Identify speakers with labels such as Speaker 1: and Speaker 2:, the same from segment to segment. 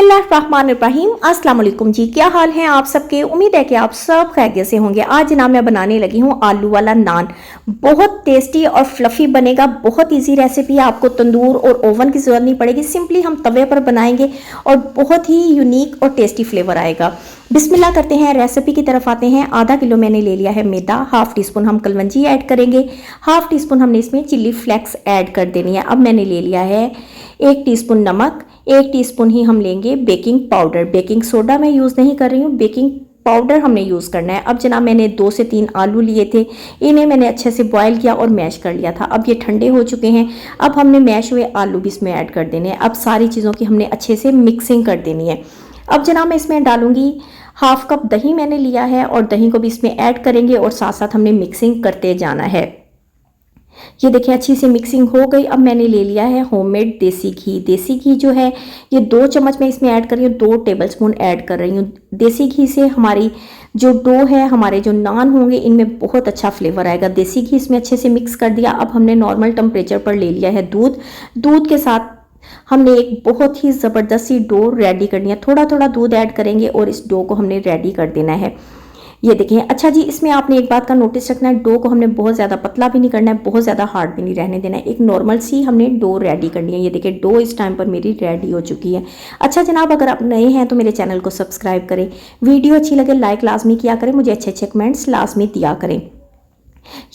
Speaker 1: बिस्मिल्लाहिर्रहमानिर्रहीम। अस्सलाम वालेकुम जी, क्या हाल है आप सबके। उम्मीद है कि आप सब खैरियत से होंगे। आज जनाब मैं बनाने लगी हूँ आलू वाला नान। बहुत टेस्टी और फ्लफी बनेगा। बहुत इजी रेसिपी है, आपको तंदूर और ओवन की ज़रूरत नहीं पड़ेगी। सिंपली हम तवे पर बनाएंगे और बहुत ही यूनिक और टेस्टी फ्लेवर आएगा। बिस्मिल्लाह करते हैं, रेसिपी की तरफ आते हैं। आधा किलो मैंने ले लिया है मैदा, हाफ टी स्पून हम कलवंजी ऐड करेंगे, हाफ टी स्पून हमने इसमें चिल्ली फ्लेक्स ऐड कर देनी है। अब मैंने ले लिया है 1 टीस्पून नमक, 1 टीस्पून ही हम लेंगे बेकिंग पाउडर। बेकिंग सोडा मैं यूज़ नहीं कर रही हूँ, बेकिंग पाउडर हमने यूज़ करना है। अब जनाब मैंने 2 से 3 आलू लिए थे, इन्हें मैंने अच्छे से बॉईल किया और मैश कर लिया था। अब ये ठंडे हो चुके हैं। अब हमने मैश हुए आलू भी इसमें ऐड कर देने हैं। अब सारी चीज़ों की हमने अच्छे से मिक्सिंग कर देनी है। अब जनाब मैं इसमें डालूंगी हाफ कप दही मैंने लिया है और दही को भी इसमें ऐड करेंगे और साथ साथ हमने मिक्सिंग करते जाना है। ये देखिए अच्छी सी मिक्सिंग हो गई। अब मैंने ले लिया है होममेड देसी घी। देसी घी जो है ये 2 चम्मच मैं इसमें ऐड कर रही हूँ, 2 टेबलस्पून ऐड कर रही हूँ। देसी घी से हमारी जो डो है, हमारे जो नान होंगे, इनमें बहुत अच्छा फ्लेवर आएगा। देसी घी इसमें अच्छे से मिक्स कर दिया। अब हमने नॉर्मल टेम्परेचर पर ले लिया है दूध। दूध के साथ हमने एक बहुत ही ज़बरदस्त सी डो रेडी करनी है। थोड़ा थोड़ा दूध ऐड करेंगे और इस डो को हमने रेडी कर देना है। ये देखें। अच्छा जी, इसमें आपने एक बात का नोटिस रखना है, डो को हमने बहुत ज़्यादा पतला भी नहीं करना है, बहुत ज़्यादा हार्ड भी नहीं रहने देना है। एक नॉर्मल सी हमने डो रेडी करनी है। ये देखिए डो इस टाइम पर मेरी रेडी हो चुकी है। अच्छा जनाब, अगर आप नए हैं तो मेरे चैनल को सब्सक्राइब करें, वीडियो अच्छी लगे लाइक लाजमी किया करें, मुझे अच्छे अच्छे कमेंट्स लाजमी दिया करें।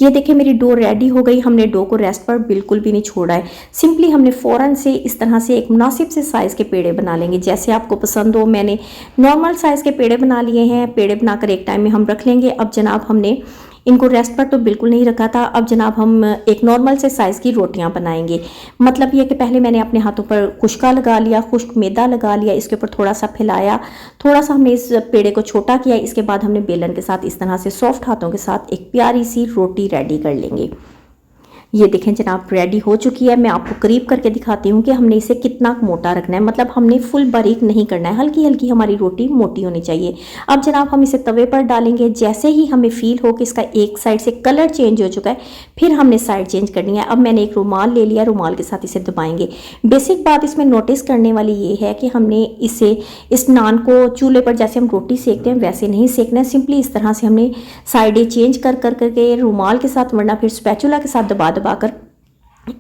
Speaker 1: ये देखिए मेरी डो रेडी हो गई। हमने डो को रेस्ट पर बिल्कुल भी नहीं छोड़ा है। सिंपली हमने फ़ौरन से इस तरह से एक मुनासिब से साइज़ के पेड़े बना लेंगे, जैसे आपको पसंद हो। मैंने नॉर्मल साइज़ के पेड़े बना लिए हैं। पेड़े बनाकर एक टाइम में हम रख लेंगे। अब जनाब हमने इनको रेस्ट पर तो बिल्कुल नहीं रखा था। अब जनाब हम एक नॉर्मल से साइज़ की रोटियां बनाएंगे। मतलब ये कि पहले मैंने अपने हाथों पर खुश्का लगा लिया, खुश्क मैदा लगा लिया, इसके ऊपर थोड़ा सा फैलाया, थोड़ा सा हमने इस पेड़े को छोटा किया। इसके बाद हमने बेलन के साथ इस तरह से सॉफ्ट हाथों के साथ एक प्यारी सी रोटी रेडी कर लेंगे। ये देखें जनाब रेडी हो चुकी है। मैं आपको करीब करके दिखाती हूँ कि हमने इसे कितना मोटा रखना है। मतलब हमने फुल बारीक नहीं करना है, हल्की हल्की हमारी रोटी मोटी होनी चाहिए। अब जनाब हम इसे तवे पर डालेंगे। जैसे ही हमें फील हो कि इसका एक साइड से कलर चेंज हो चुका है, फिर हमने साइड चेंज करनी है। अब मैंने एक रुमाल ले लिया, रुमाल के साथ इसे दबाएंगे। बेसिक बात इसमें नोटिस करने वाली ये है कि हमने इस नान को चूल्हे पर जैसे हम रोटी सेकते हैं वैसे नहीं सेकना है। सिंपली इस तरह से हमने साइडें चेंज कर करके रुमाल के साथ, वरना फिर स्पैचुला के साथ दबाकर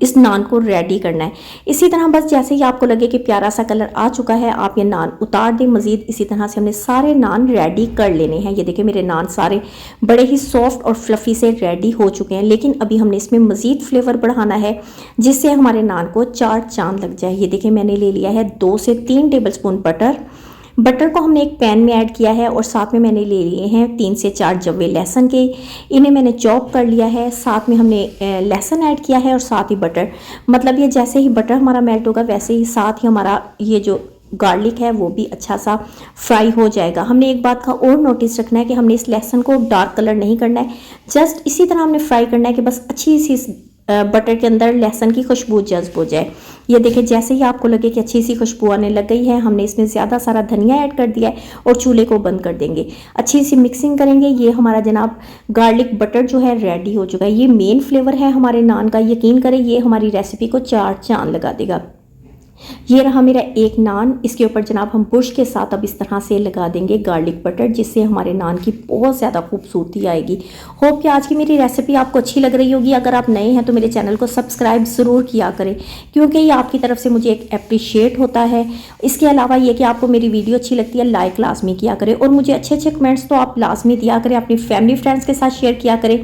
Speaker 1: इस नान को रेडी करना है। इसी तरह बस जैसे ही आपको लगे कि प्यारा सा कलर आ चुका है, आप ये नान उतार दें। मज़ीद इसी तरह से हमने सारे नान रेडी कर लेने हैं। ये देखिए मेरे नान सारे बड़े ही सॉफ्ट और फ्लफ़ी से रेडी हो चुके हैं। लेकिन अभी हमने इसमें मज़ीद फ्लेवर बढ़ाना है, जिससे हमारे नान को 4 चांद लग जाए। ये देखिए मैंने ले लिया है 2 से 3 टेबलस्पून बटर को हमने एक पैन में ऐड किया है और साथ में मैंने ले लिए हैं 3 से 4 जव्वे लहसुन के। इन्हें मैंने चॉप कर लिया है। साथ में हमने लहसुन ऐड किया है और साथ ही बटर। मतलब ये जैसे ही बटर हमारा मेल्ट होगा, वैसे ही साथ ही हमारा ये जो गार्लिक है वो भी अच्छा सा फ्राई हो जाएगा। हमने एक बात का और नोटिस रखना है कि हमने इस लहसुन को डार्क कलर नहीं करना है, जस्ट इसी तरह हमने फ्राई करना है कि बस अच्छी सी बटर के अंदर लहसुन की खुशबू जज्ब हो जाए। ये देखिए जैसे ही आपको लगे कि अच्छी सी खुशबू आने लग गई है, हमने इसमें ज़्यादा सारा धनिया ऐड कर दिया है और चूल्हे को बंद कर देंगे। अच्छी सी मिक्सिंग करेंगे। ये हमारा जनाब गार्लिक बटर जो है रेडी हो चुका है। ये मेन फ्लेवर है हमारे नान का। यकीन करें ये हमारी रेसिपी को 4 चांद लगा देगा। ये रहा मेरा एक नान। इसके ऊपर जनाब हम बुश के साथ अब इस तरह से लगा देंगे गार्लिक बटर, जिससे हमारे नान की बहुत ज़्यादा खूबसूरती आएगी। होप कि आज की मेरी रेसिपी आपको अच्छी लग रही होगी। अगर आप नए हैं तो मेरे चैनल को सब्सक्राइब ज़रूर किया करें, क्योंकि ये आपकी तरफ से मुझे एक अप्रिशिएट होता है। इसके अलावा ये कि आपको मेरी वीडियो अच्छी लगती है, लाइक लाजमी किया करें और मुझे अच्छे अच्छे कमेंट्स तो आप लाजमी दिया करें। अपनी फैमिली फ्रेंड्स के साथ शेयर किया करें,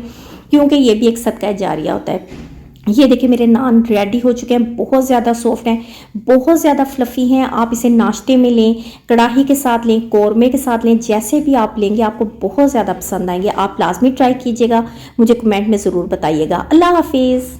Speaker 1: क्योंकि ये भी एक सदका जारिया होता है। ये देखिए मेरे नान रेडी हो चुके हैं। बहुत ज़्यादा सॉफ्ट हैं, बहुत ज़्यादा फ्लफ़ी हैं। आप इसे नाश्ते में लें, कढ़ाई के साथ लें, कौरमे के साथ लें, जैसे भी आप लेंगे आपको बहुत ज़्यादा पसंद आएंगे। आप लाजमी ट्राई कीजिएगा, मुझे कमेंट में ज़रूर बताइएगा। अल्लाह हाफिज़।